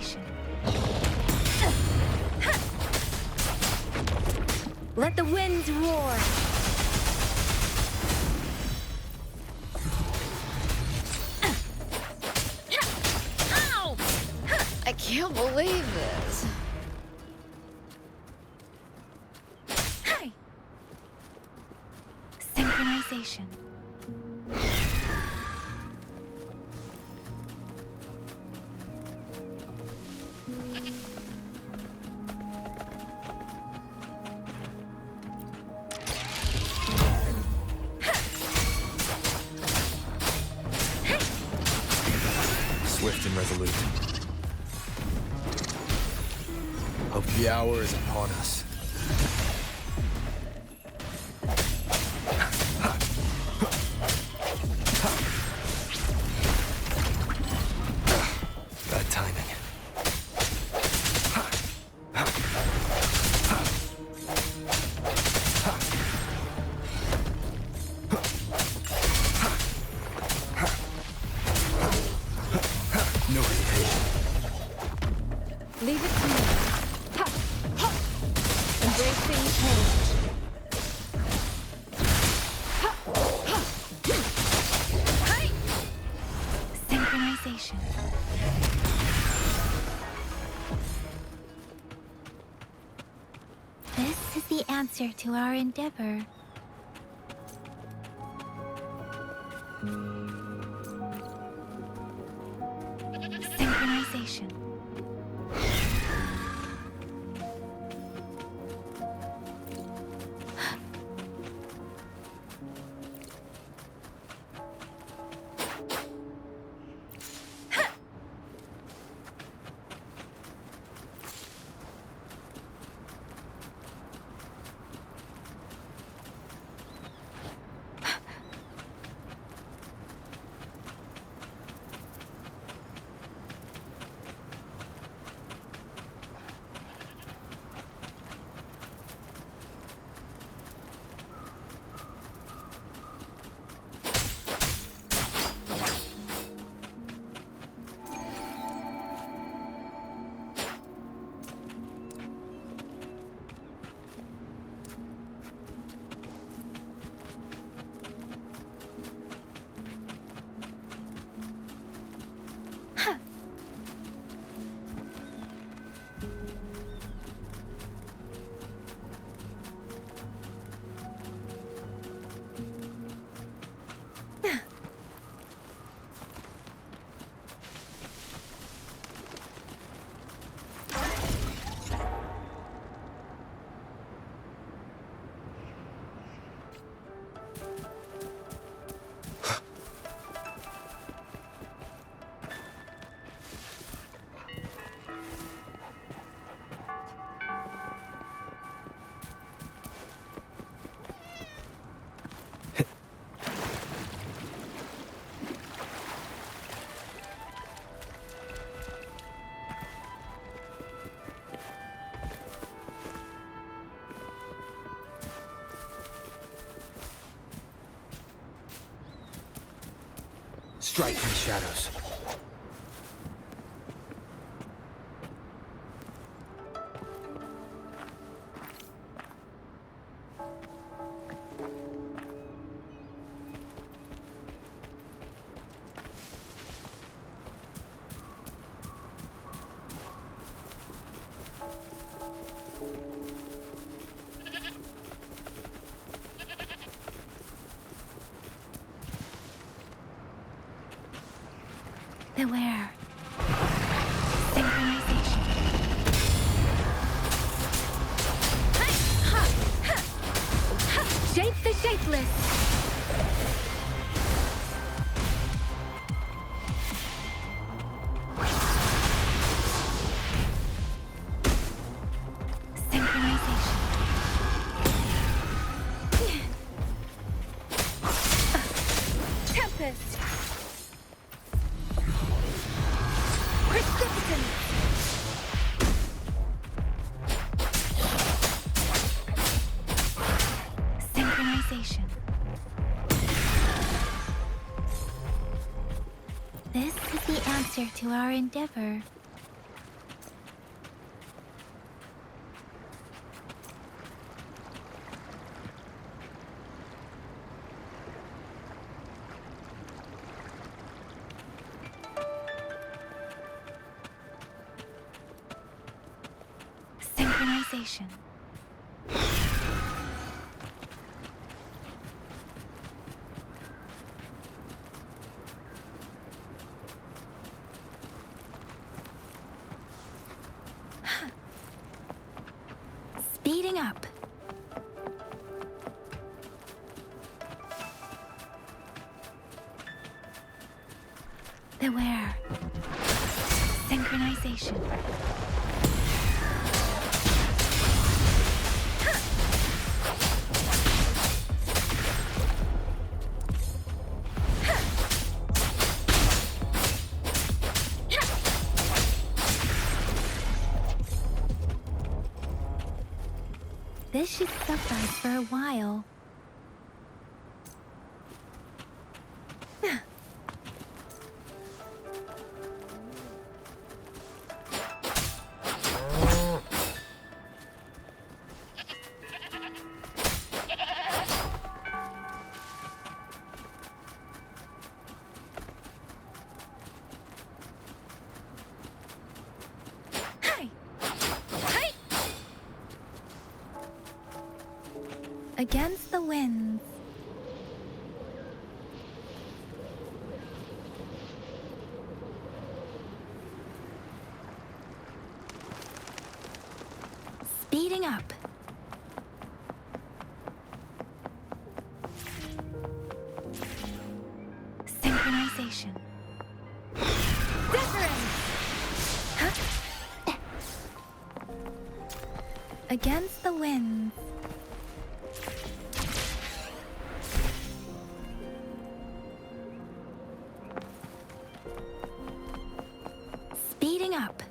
Synchronization. Let the winds roar. Ow! I can't believe this. Hi. Synchronization. Swift and resolute. Hope the hour is upon us. Bad timing. No hesitation. Leave it to me. Ha! Ha! Embracing change. Ha! Ha! Hi! Synchronization. This is the answer to our endeavor. Synchronization. Strike from the shadows. Beware. Synchronization. Ha! Ha! Ha! Shape the shapeless. Synchronization. Tempest. Precipitant. Synchronization. This is the answer to our endeavor. Synchronization. Speeding up. Beware. Synchronization. This should suffice for a while. Against the winds. Speeding up. Synchronization. Difference. Huh? Against the winds. Speeding up.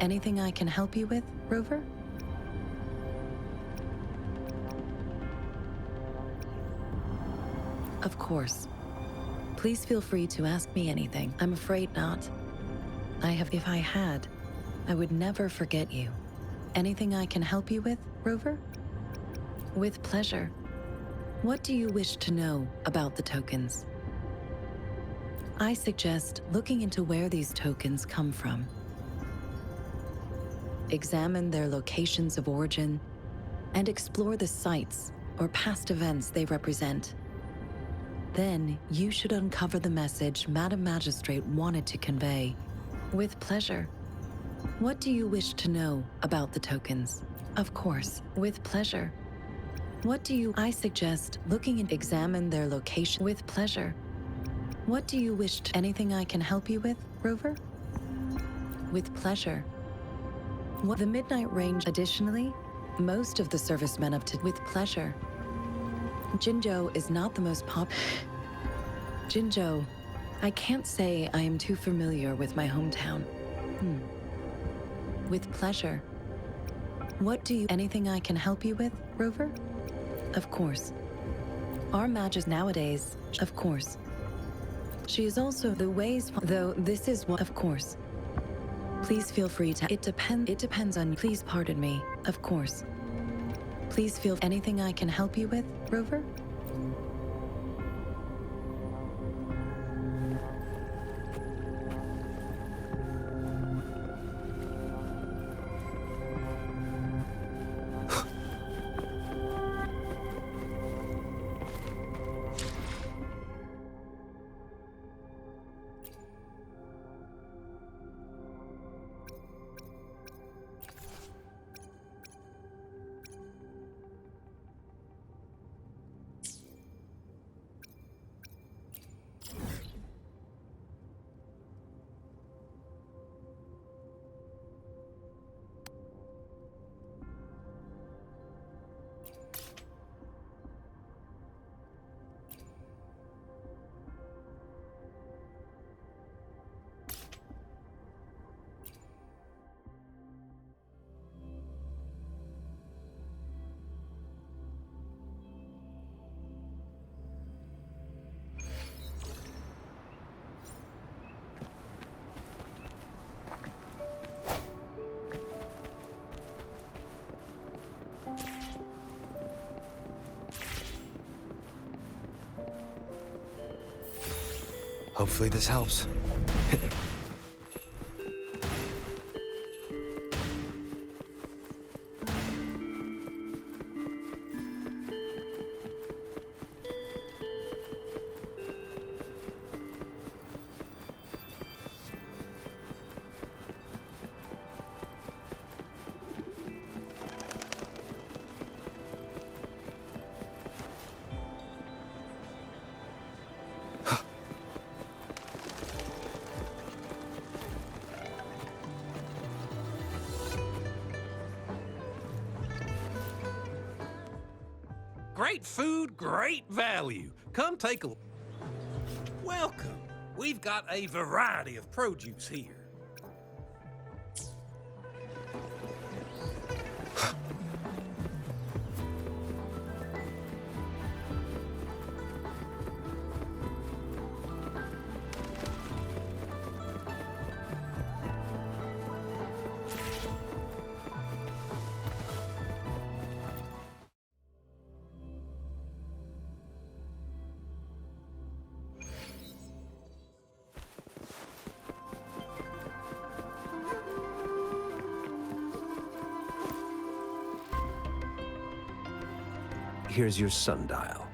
Anything I can help you with, Rover? Of course. Please feel free to ask me anything. I'm afraid not. If I had, I would never forget you. Anything I can help you with, Rover? With pleasure. What do you wish to know about the tokens? I suggest looking into where these tokens come from. Examine their locations of origin and explore the sites or past events they represent. Then you should uncover the message Madam Magistrate wanted to convey. With pleasure. What do you wish to know about the tokens? Of course, with pleasure. What do you... I suggest looking and examine their location with pleasure. What do you wish to... Anything I can help you with, Rover? With pleasure. What the Midnight Range... Additionally, most of the servicemen of with pleasure. Jinzhou is not the most Jinzhou, I can't say I am too familiar with my hometown. With pleasure. What do you... Anything I can help you with, Rover? Of course. Our Magus nowadays, of course. She is also the ways... Though this is one... Of course. Please feel free to... It depends on... Please pardon me, of course. Please feel... Anything I can help you with, Rover? Hopefully this helps. Great food, great value. Come take a look. Welcome. We've got a variety of produce here. Here's your sundial,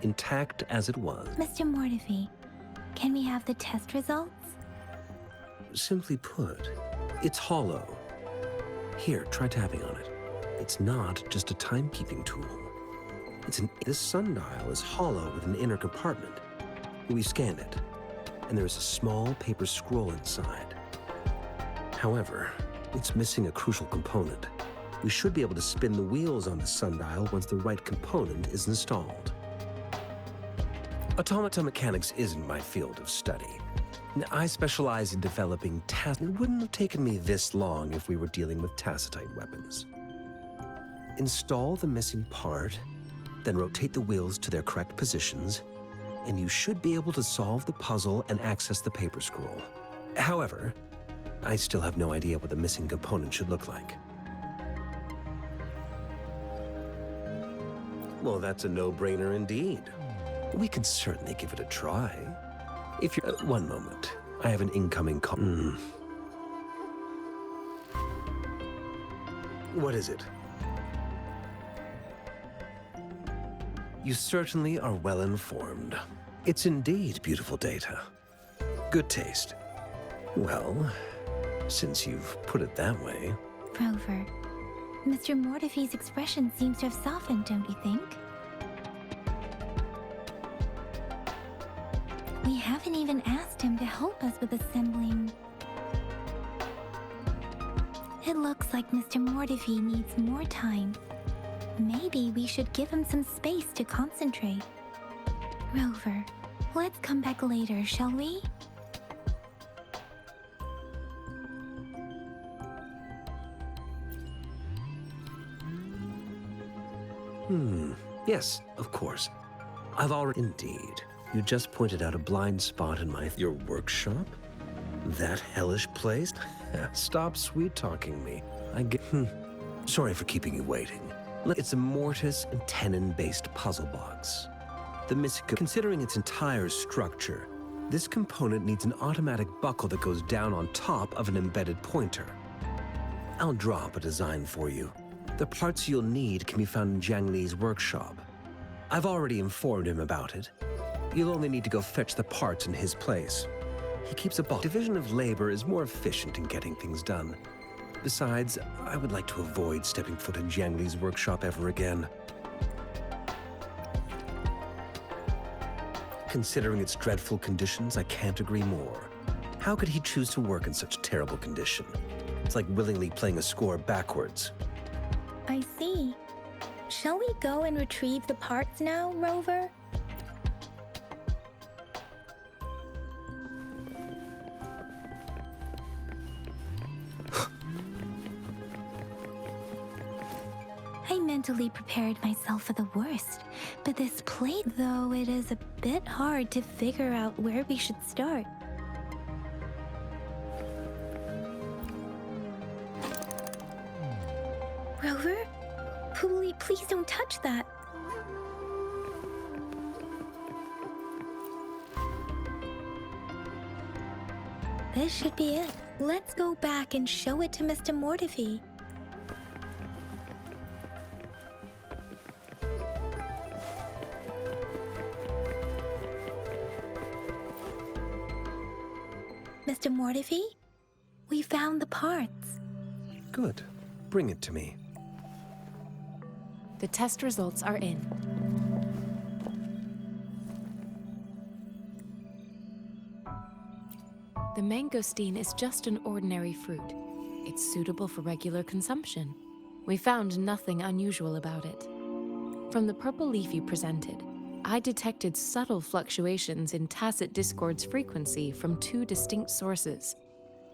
intact as it was. Mr. Mortefi, can we have the test results? Simply put, it's hollow. Here, try tapping on it. It's not just a timekeeping tool. This sundial is hollow with an inner compartment. We scanned it, and there is a small paper scroll inside. However, it's missing a crucial component. We should be able to spin the wheels on the sundial once the right component is installed. Automata mechanics isn't my field of study. I specialize in developing It wouldn't have taken me this long if we were dealing with tacitite weapons. Install the missing part, then rotate the wheels to their correct positions, and you should be able to solve the puzzle and access the paper scroll. However, I still have no idea what the missing component should look like. Well, that's a no-brainer indeed. We can certainly give it a try. If you're... one moment. I have an incoming call. What is it? You certainly are well informed. It's indeed beautiful data. Good taste. Well, since you've put it that way... Rover, Mr. Mortefi's expression seems to have softened, don't you think? We haven't even asked him to help us with assembling. It looks like Mr. Mortefi needs more time. Maybe we should give him some space to concentrate. Rover, let's come back later, shall we? Yes, of course. I've already... Indeed. You just pointed out a blind spot in your workshop? That hellish place? Stop sweet-talking me. I get... Sorry for keeping you waiting. It's a mortise and tenon-based puzzle box. Considering its entire structure, this component needs an automatic buckle that goes down on top of an embedded pointer. I'll draw up a design for you. The parts you'll need can be found in Jiang Li's workshop. I've already informed him about it. You'll only need to go fetch the parts in his place. He keeps a box. Division of labor is more efficient in getting things done. Besides, I would like to avoid stepping foot in Jiang Li's workshop ever again. Considering its dreadful conditions, I can't agree more. How could he choose to work in such terrible condition? It's like willingly playing a score backwards. I see. Shall we go and retrieve the parts now, Rover? I mentally prepared myself for the worst, but this plate, though, it is a bit hard to figure out where we should start. Rover? Please don't touch that. This should be it. Let's go back and show it to Mr. Mortefi. Mr. Mortefi, we found the parts. Good. Bring it to me. The test results are in. The mangosteen is just an ordinary fruit. It's suitable for regular consumption. We found nothing unusual about it. From the purple leaf you presented, I detected subtle fluctuations in tacit discord's frequency from two distinct sources,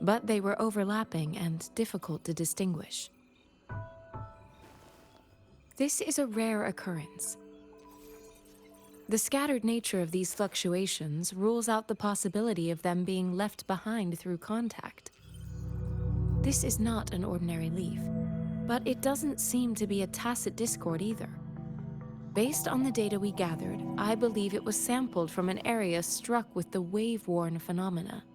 but they were overlapping and difficult to distinguish. This is a rare occurrence. The scattered nature of these fluctuations rules out the possibility of them being left behind through contact. This is not an ordinary leaf, but it doesn't seem to be a tacit discord either. Based on the data we gathered, I believe it was sampled from an area struck with the wave-worn phenomena.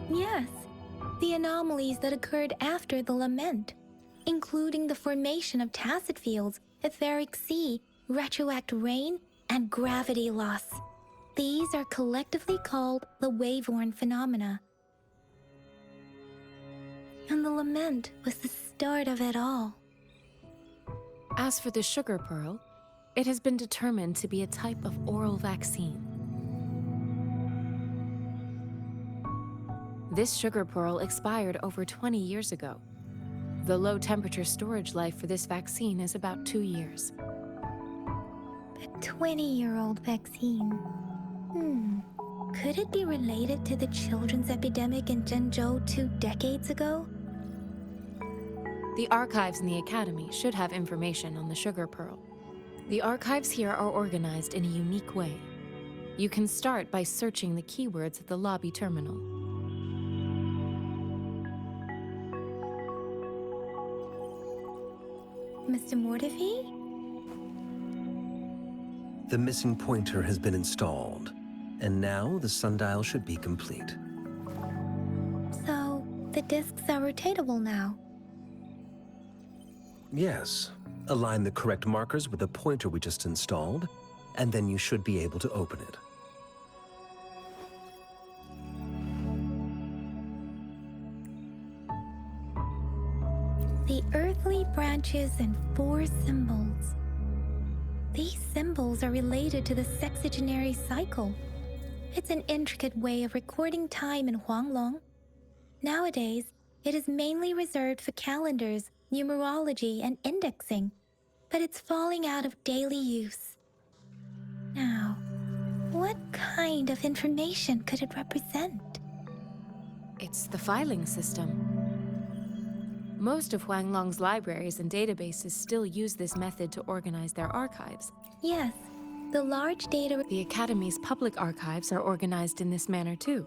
Yes, the anomalies that occurred after the lament, including the formation of tacit fields, etheric sea, retroact rain, and gravity loss. These are collectively called the wave-worn phenomena. And the lament was the start of it all. As for the sugar pearl, it has been determined to be a type of oral vaccine. This sugar pearl expired over 20 years ago. The low-temperature storage life for this vaccine is about 2 years. A 20-year-old vaccine. Could it be related to the children's epidemic in Zhengzhou 2 decades ago? The archives in the Academy should have information on the sugar pearl. The archives here are organized in a unique way. You can start by searching the keywords at the lobby terminal. Mr. Mortefi? The missing pointer has been installed, and now the sundial should be complete. So, the discs are rotatable now. Yes. Align the correct markers with the pointer we just installed, and then you should be able to open it. The earthly branches and 4 symbols. These symbols are related to the sexagenary cycle. It's an intricate way of recording time in Huanglong. Nowadays, it is mainly reserved for calendars, numerology, and indexing, but it's falling out of daily use. Now, what kind of information could it represent? It's the filing system. Most of Huanglong's libraries and databases still use this method to organize their archives. Yes, the large data. The Academy's public archives are organized in this manner too.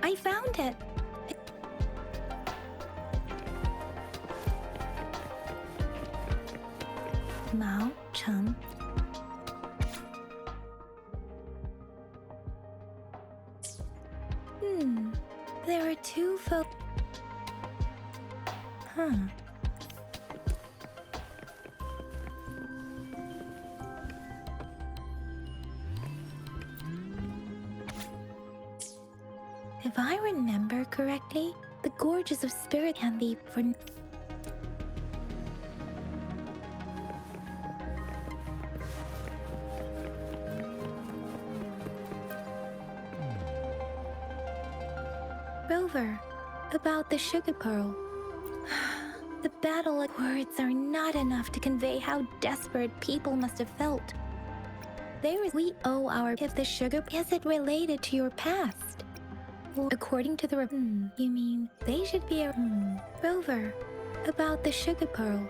I found it. Mao Cheng. There are 2 If I remember correctly, the Gorges of Spirit can be for... Rover, about the sugar pearl. The battle of words are not enough to convey how desperate people must have felt. We owe our... If the sugar... Is it related to your past? Well, according to the... you mean they should be a... Rover, about the sugar pearl.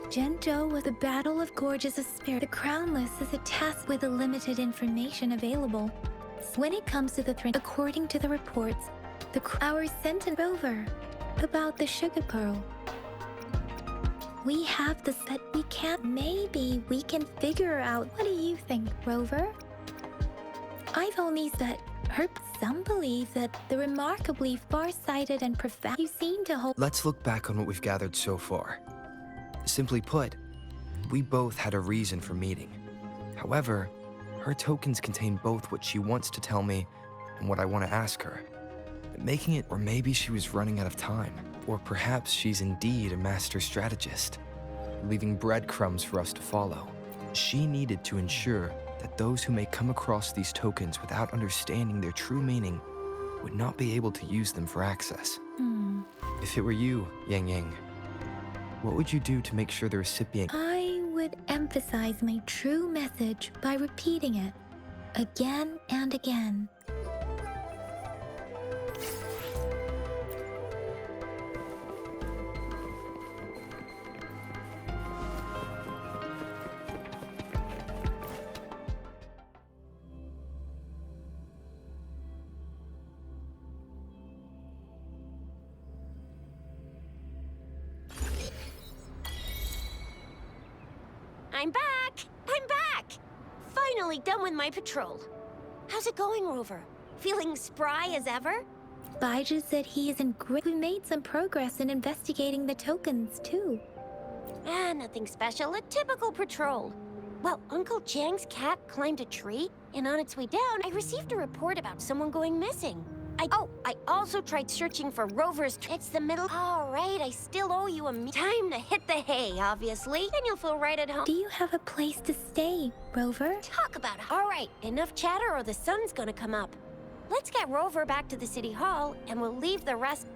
Zhenzhou was the Battle of Gorges of Spirit. The Crownless is a task with the limited information available. When it comes to the according to the reports, our sentence Rover about the sugar pearl. We have this that we can't. Maybe we can figure out. What do you think, Rover? I've only said heard some believe that the remarkably far-sighted and profound. You seem to hold. Let's look back on what we've gathered so far. Simply put, we both had a reason for meeting. However, her tokens contain both what she wants to tell me and what I want to ask her. Making it, or maybe she was running out of time. Or perhaps she's indeed a master strategist, leaving breadcrumbs for us to follow. She needed to ensure that those who may come across these tokens without understanding their true meaning would not be able to use them for access. If it were you, Yang Yang, what would you do to make sure the recipient... I would emphasize my true message by repeating it again and again. I'm back! I'm back! Finally done with my patrol. How's it going, Rover? Feeling spry as ever? Baiju said he is in great... We made some progress in investigating the tokens, too. Nothing special. A typical patrol. Well, Uncle Chang's cat climbed a tree, and on its way down, I received a report about someone going missing. I also tried searching for Rover's... It's the middle... All right, I still owe you a... Time to hit the hay, obviously, and you'll feel right at home. Do you have a place to stay, Rover? Talk about it. All right, enough chatter or the sun's gonna come up. Let's get Rover back to the city hall, and we'll leave the rest...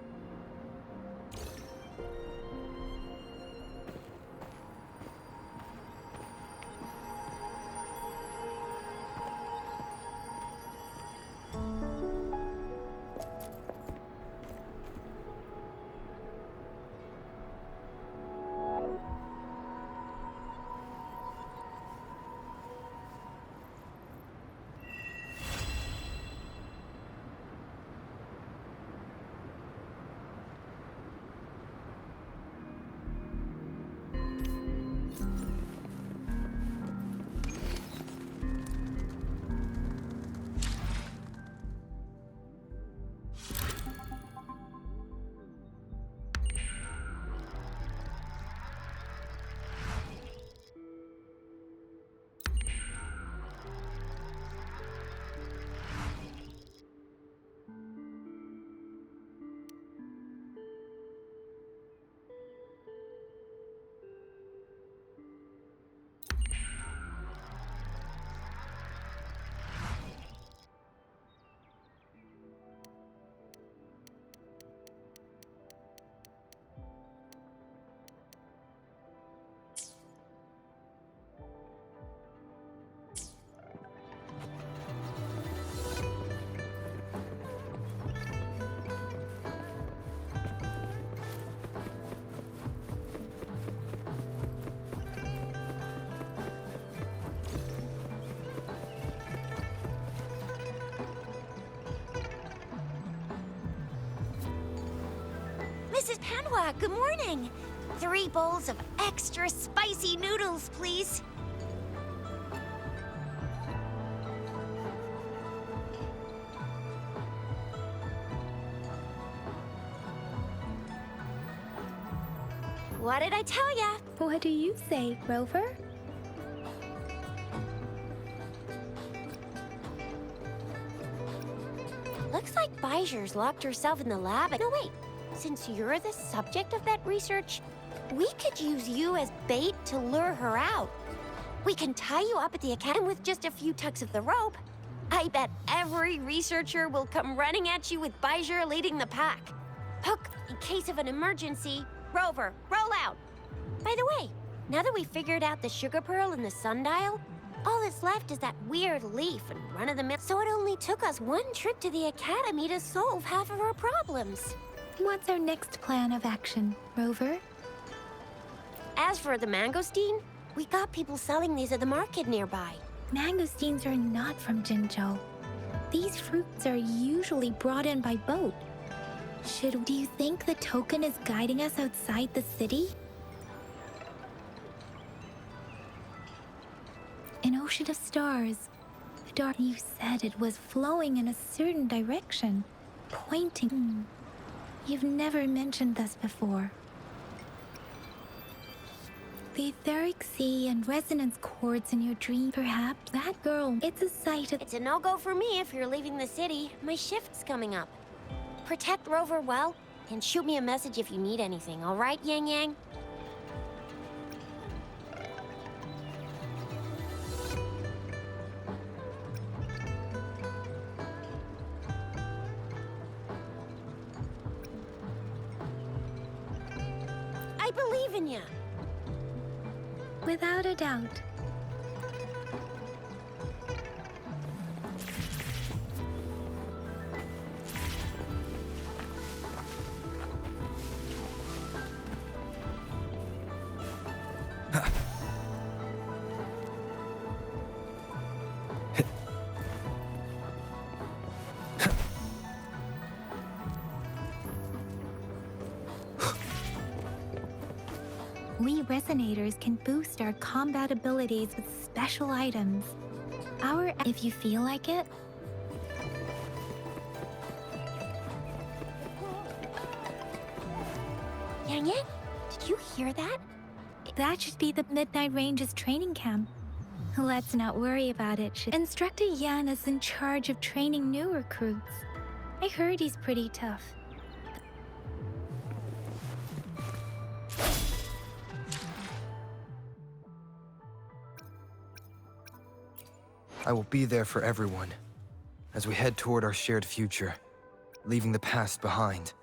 Ewok, good morning. 3 bowls of extra spicy noodles, please. What did I tell ya? What do you say, Rover? Looks like Bijur's locked herself in the lab. No, wait. Since you're the subject of that research, we could use you as bait to lure her out. We can tie you up at the academy with just a few tugs of the rope. I bet every researcher will come running at you with Bijur leading the pack. Hook, in case of an emergency. Rover, roll out. By the way, now that we figured out the sugar pearl and the sundial, all that's left is that weird leaf and run-of-the-mill. So it only took us 1 trip to the academy to solve half of our problems. What's our next plan of action, Rover? As for the mangosteen, we got people selling these at the market nearby. Mangosteens are not from Jinzhou. These fruits are usually brought in by boat. Do you think the token is guiding us outside the city? An ocean of stars. The dark. You said it was flowing in a certain direction, pointing. You've never mentioned this before. The etheric sea and resonance chords in your dream, perhaps that girl. It's a sight of. It's a no-go for me if you're leaving the city. My shift's coming up. Protect Rover well, and shoot me a message if you need anything, all right, Yang Yang? I believe in you. Without a doubt. We resonators can boost our combat abilities with special items. If you feel like it. Yang Yang, did you hear that? That should be the Midnight Range's training camp. Let's not worry about it. Instructor Yan is in charge of training new recruits. I heard he's pretty tough. I will be there for everyone as we head toward our shared future, leaving the past behind.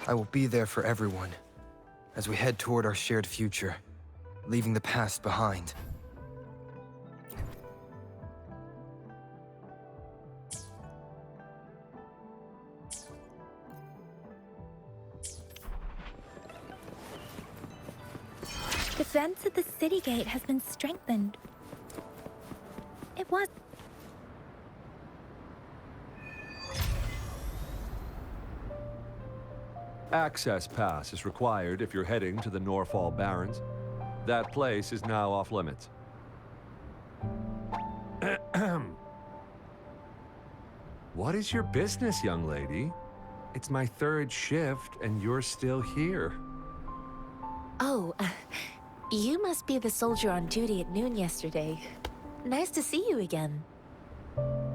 I will be there for everyone as we head toward our shared future, leaving the past behind. The fence at the city gate has been strengthened. It was. Access pass is required if you're heading to the Norfall Barrens. That place is now off limits. What is your business, young lady? It's my third shift, and you're still here. Oh, you must be the soldier on duty at noon yesterday. Nice to see you again.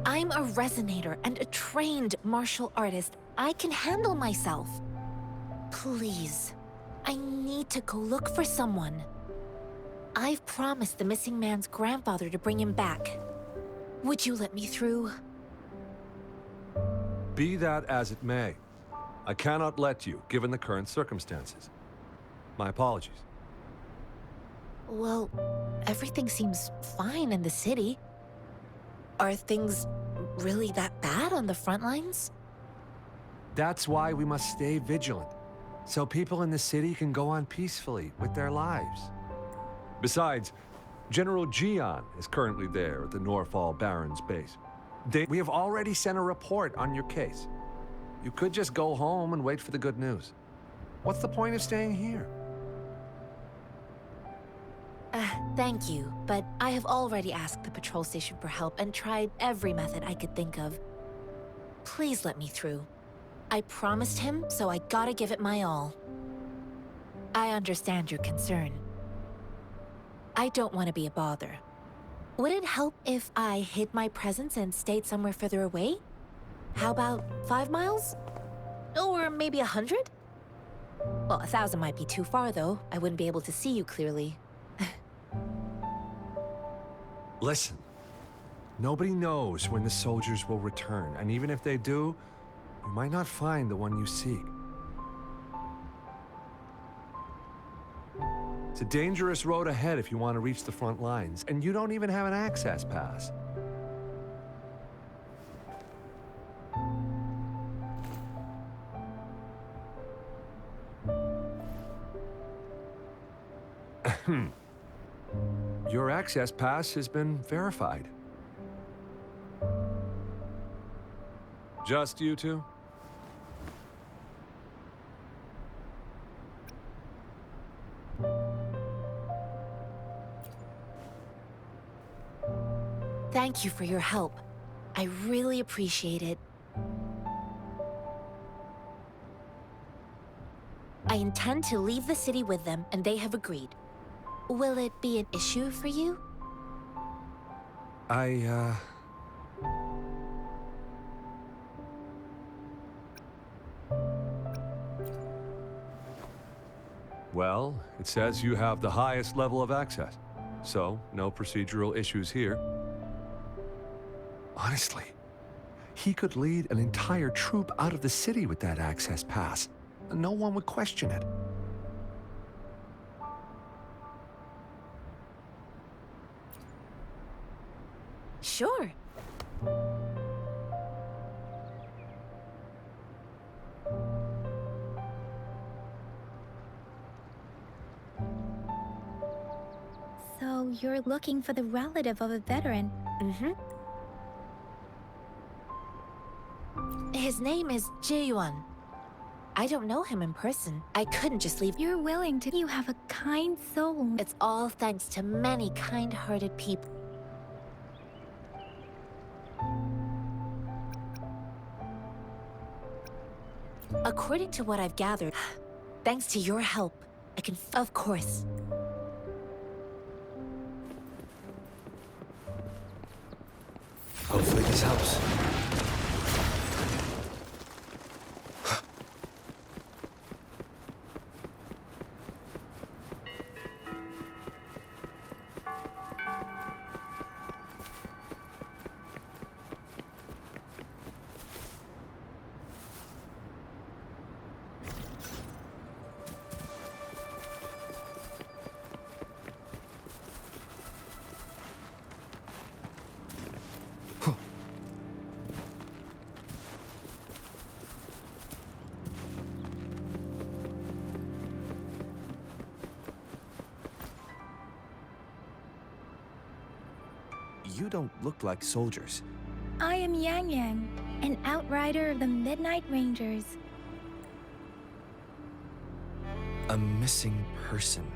I'm a resonator and a trained martial artist. I can handle myself. Please, I need to go look for someone. I've promised the missing man's grandfather to bring him back. Would you let me through? Be that as it may, I cannot let you, given the current circumstances. My apologies. Well, everything seems fine in the city. Are things really that bad on the front lines? That's why we must stay vigilant, so people in the city can go on peacefully with their lives. Besides, General Gian is currently there at the Norfall Barrens base. We have already sent a report on your case. You could just go home and wait for the good news. What's the point of staying here? Thank you, but I have already asked the patrol station for help and tried every method I could think of. Please let me through. I promised him, so I gotta give it my all. I understand your concern. I don't want to be a bother. Would it help if I hid my presence and stayed somewhere further away? How about 5 miles? Or maybe 100? Well, 1,000 might be too far, though. I wouldn't be able to see you clearly. Listen, nobody knows when the soldiers will return, and even if they do, you might not find the one you seek. It's a dangerous road ahead if you want to reach the front lines, and you don't even have an access pass. Your access pass has been verified. Just you two? Thank you for your help. I really appreciate it. I intend to leave the city with them, and they have agreed. Will it be an issue for you? Well, it says you have the highest level of access, so no procedural issues here. Honestly, he could lead an entire troop out of the city with that access pass, and no one would question it. Sure. So you're looking for the relative of a veteran. Mm-hmm. His name is Jae-yuan. I don't know him in person. I couldn't just leave. You're willing to. You have a kind soul. It's all thanks to many kind-hearted people. According to what I've gathered, thanks to your help, I can. Of course. Hopefully this helps. you don't look like soldiers. I am Yang Yang, an outrider of the Midnight Rangers. A missing person.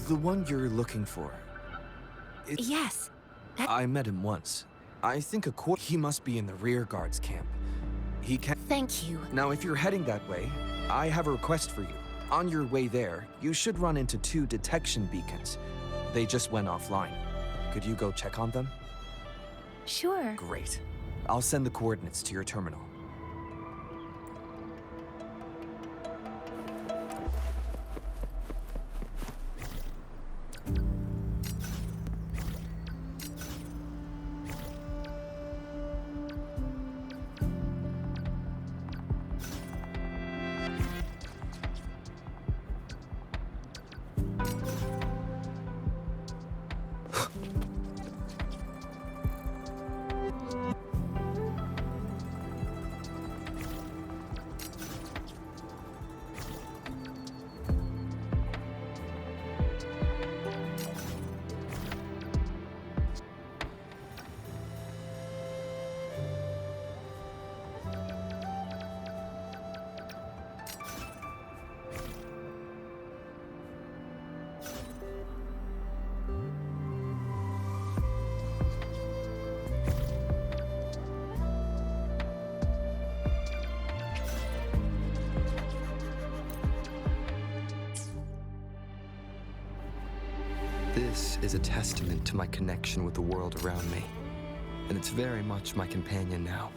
The one you're looking for. Yes. I met him once. I think he must be in the rear guard's camp. He can. Thank you. Now, if you're heading that way, I have a request for you. On your way there, you should run into 2 detection beacons. They just went offline. Could you go check on them? Sure. Great. I'll send the coordinates to your terminal. This is a testament to my connection with the world around me, and it's very much my companion now.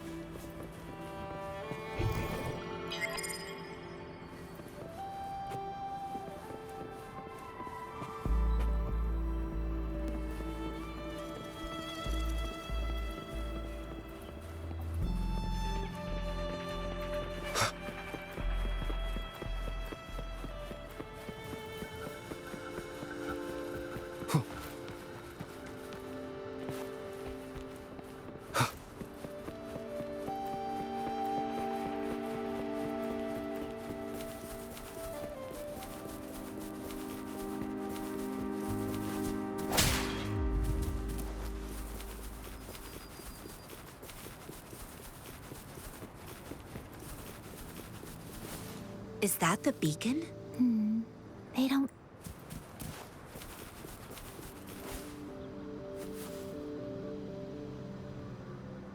Is that the beacon? They don't.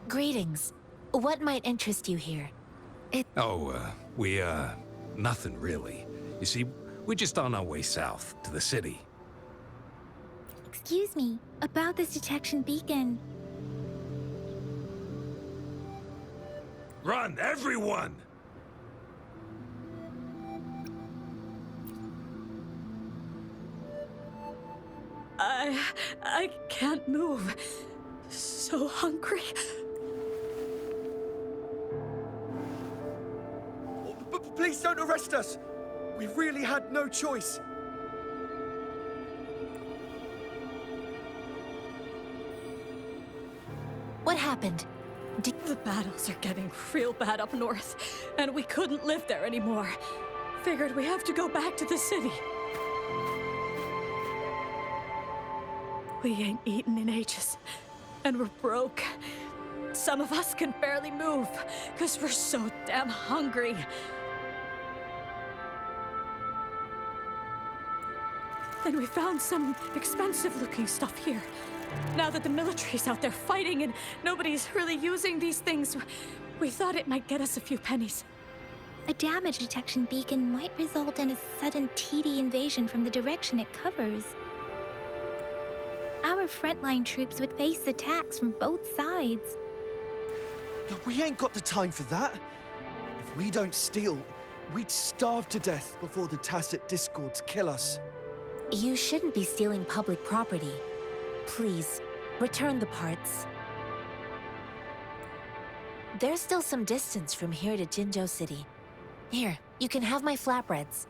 Greetings. What might interest you here? Nothing really. You see, we're just on our way south to the city. Excuse me, about this detection beacon. Run, everyone! I can't move. So hungry. Please don't arrest us! We really had no choice. What happened? The battles are getting real bad up north, and we couldn't live there anymore. Figured we have to go back to the city. We ain't eaten in ages, and we're broke. Some of us can barely move, because we're so damn hungry. Then we found some expensive-looking stuff here. Now that the military's out there fighting and nobody's really using these things, we thought it might get us a few pennies. A damage detection beacon might result in a sudden TD invasion from the direction it covers. Our frontline troops would face attacks from both sides. We ain't got the time for that. If we don't steal, we'd starve to death before the Tacit Discords kill us. You shouldn't be stealing public property. Please, return the parts. There's still some distance from here to Jinzhou City. Here, you can have my flatbreads.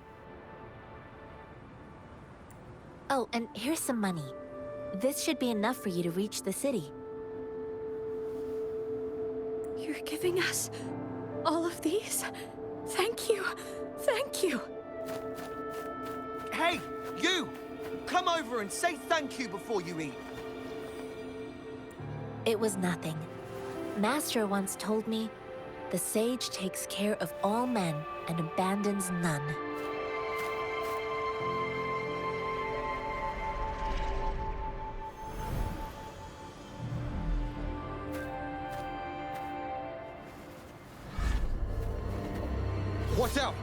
Oh, and here's some money. This should be enough for you to reach the city. You're giving us all of these? Thank you. Thank you. Hey, you! Come over and say thank you before you eat. It was nothing. Master once told me, the sage takes care of all men and abandons none. Watch out!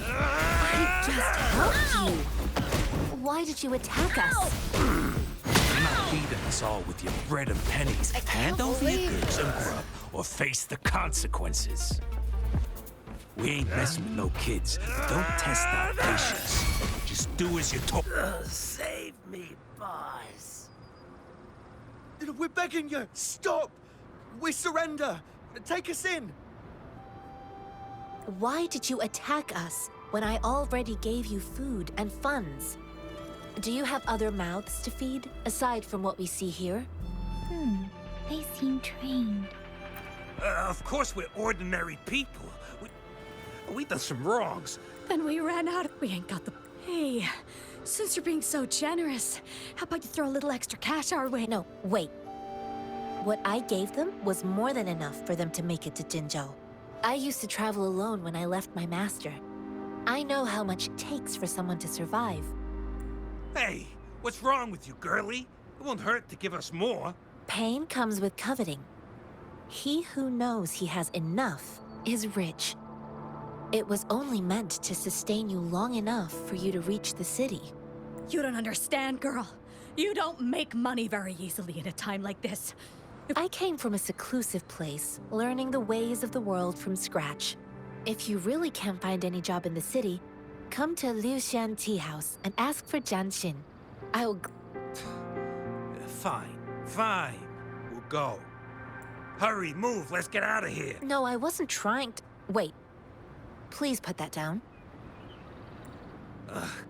I just helped you. Why did you attack us? You're not feeding us all with your bread and pennies. Hand over your believe goods and grub, or face the consequences. We ain't messing with no kids, but don't test our patience. Just do as you're told. Save me, boys. We're begging you! Stop! We surrender! Take us in! Why did you attack us when I already gave you food and funds? Do you have other mouths to feed, aside from what we see here? They seem trained. Of course we're ordinary people. We done some wrongs. Then we ran out. We ain't got the... Hey, since you're being so generous, how about you throw a little extra cash our way? No, wait. What I gave them was more than enough for them to make it to Jinzhou. I used to travel alone when I left my master. I know how much it takes for someone to survive. Hey, what's wrong with you, girlie? It won't hurt to give us more. Pain comes with coveting. He who knows he has enough is rich. It was only meant to sustain you long enough for you to reach the city. You don't understand, girl. You don't make money very easily in a time like this. I came from a seclusive place, learning the ways of the world from scratch. If you really can't find any job in the city, come to Liu Xian Tea House and ask for Jian Xin. I will... Fine. We'll go. Hurry, move, let's get out of here. No, I wasn't trying to... Wait. Please put that down.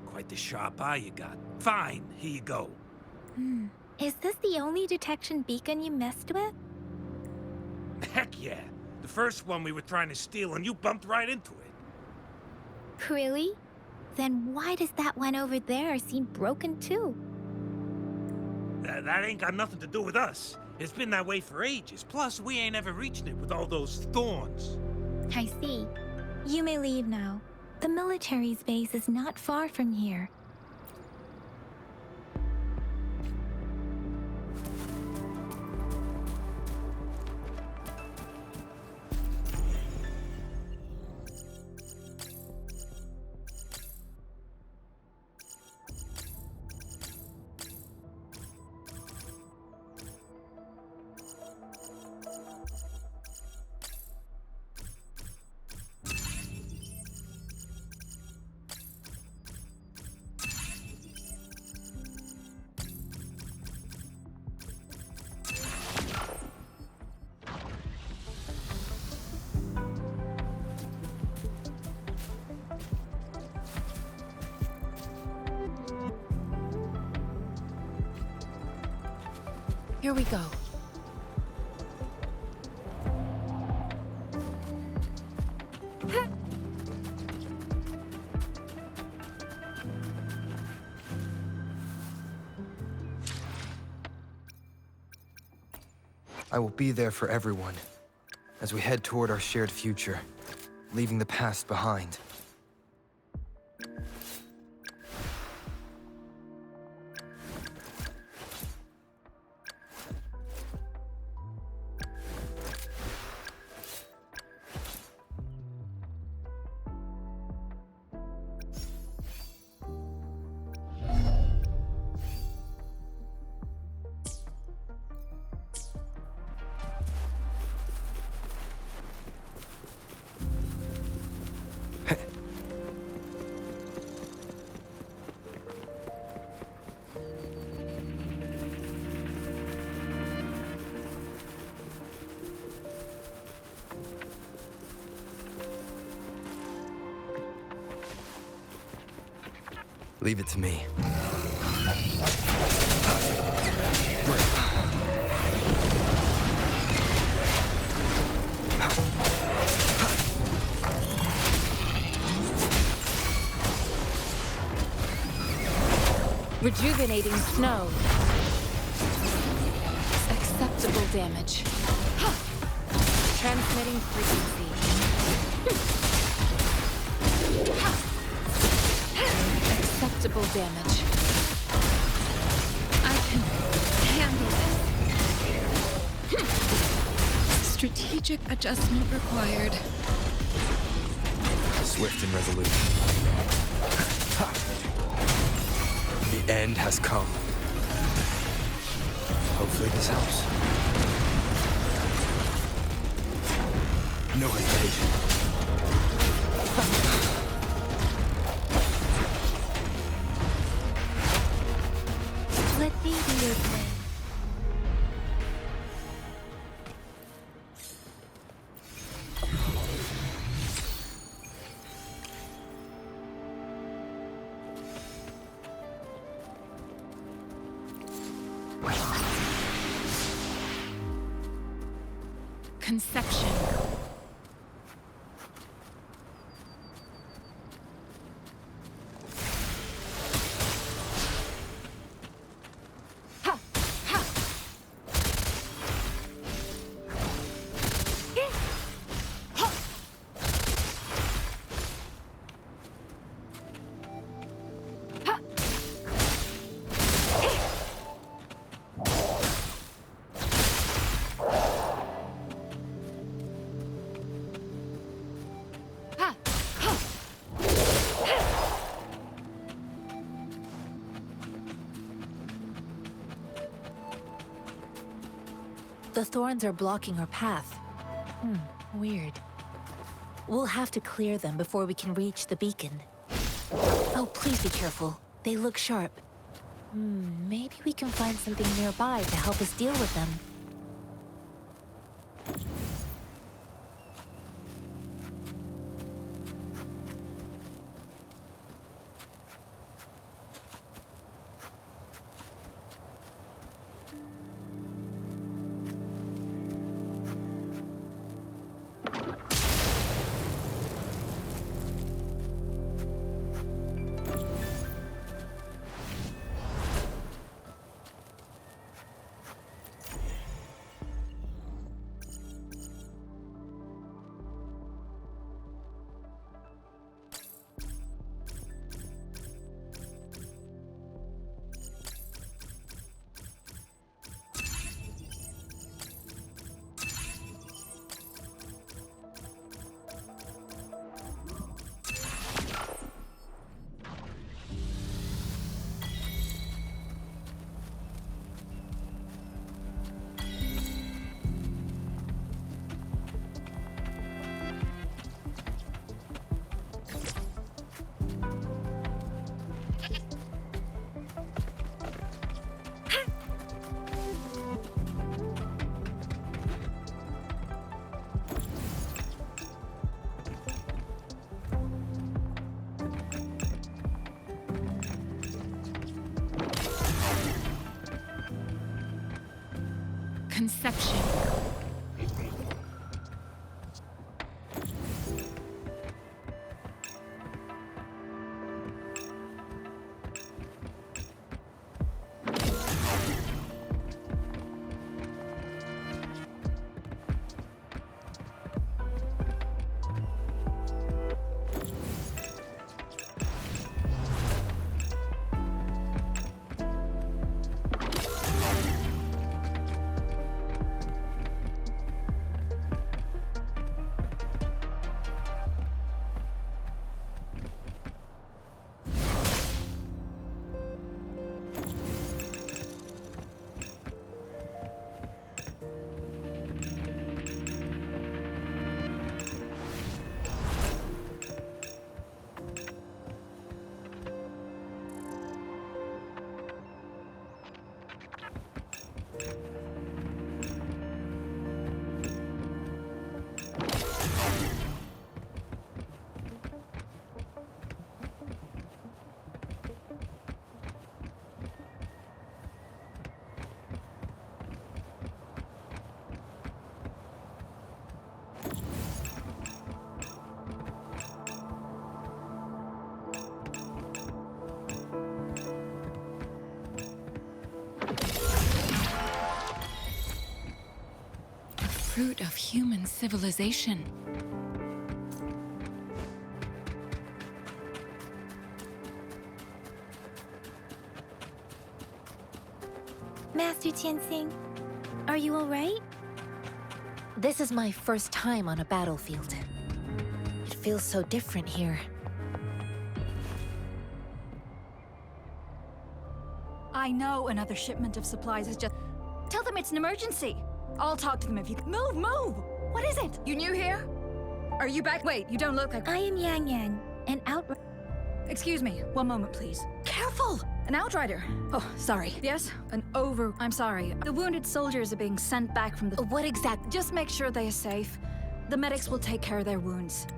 Quite the sharp eye you got. Fine, here you go. Is this the only detection beacon you messed with? Heck yeah. The first one we were trying to steal and you bumped right into it. Really? Then why does that one over there seem broken too? That ain't got nothing to do with us. It's been that way for ages. Plus, we ain't ever reached it with all those thorns. I see. You may leave now. The military's base is not far from here. Here we go. I will be there for everyone as we head toward our shared future, leaving the past behind. Leave it to me. Rejuvenating snow. Acceptable damage. Transmitting frequency. Acceptable damage. I can handle this. Strategic adjustment required. Swift and resolute. The end has come. Hopefully this helps. No hesitation. Let me be your friend. Conception. The thorns are blocking our path. Weird. We'll have to clear them before we can reach the beacon. Oh, please be careful. They look sharp. Maybe we can find something nearby to help us deal with them. Conception. fruit of human civilization. Master Tianxing, are you alright? This is my first time on a battlefield. It feels so different here. I know another shipment of supplies is just... Tell them it's an emergency. I'll talk to them if you... Move, move! What is it? You new here? Are you back? Wait, you don't look like... I am Yang Yang, an Excuse me, one moment, please. Careful! An outrider. Oh, sorry. Yes? I'm sorry. The wounded soldiers are being sent back from the... What exact... Just make sure they are safe. The medics will take care of their wounds.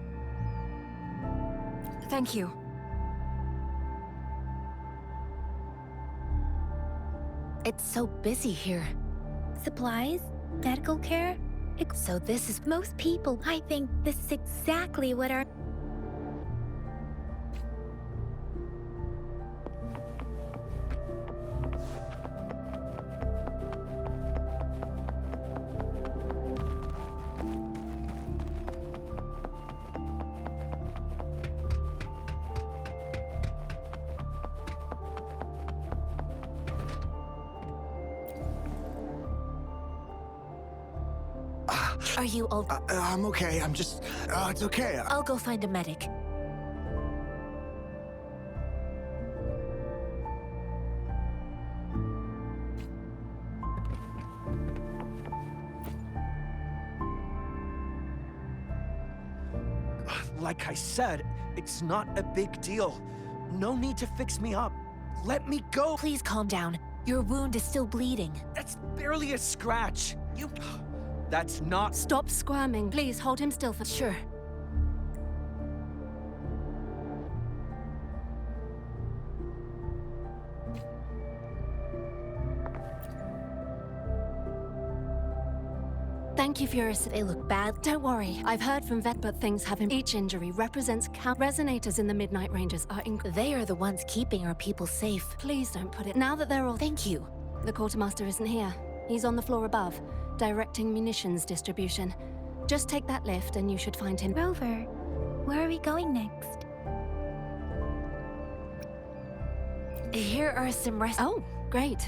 Thank you. It's so busy here. supplies, medical care. So this is... Most people, I think this is exactly what our... Are you all... I'm okay. I'm just... it's okay. I'll go find a medic. Like I said, it's not a big deal. No need to fix me up. Let me go. Please calm down. Your wound is still bleeding. That's barely a scratch. You... That's not... Stop squirming. Please, hold him still for... Sure. Thank you for your... They look bad. Don't worry. I've heard from vet, but things haven't... Each injury represents count... Resonators in the Midnight Rangers are They are the ones keeping our people safe. Please don't put it... Now that they're all... Thank you. The quartermaster isn't here. He's on the floor above, directing munitions distribution. Just take that lift and you should find him. Rover, where are we going next? Here are some rest... Oh, great.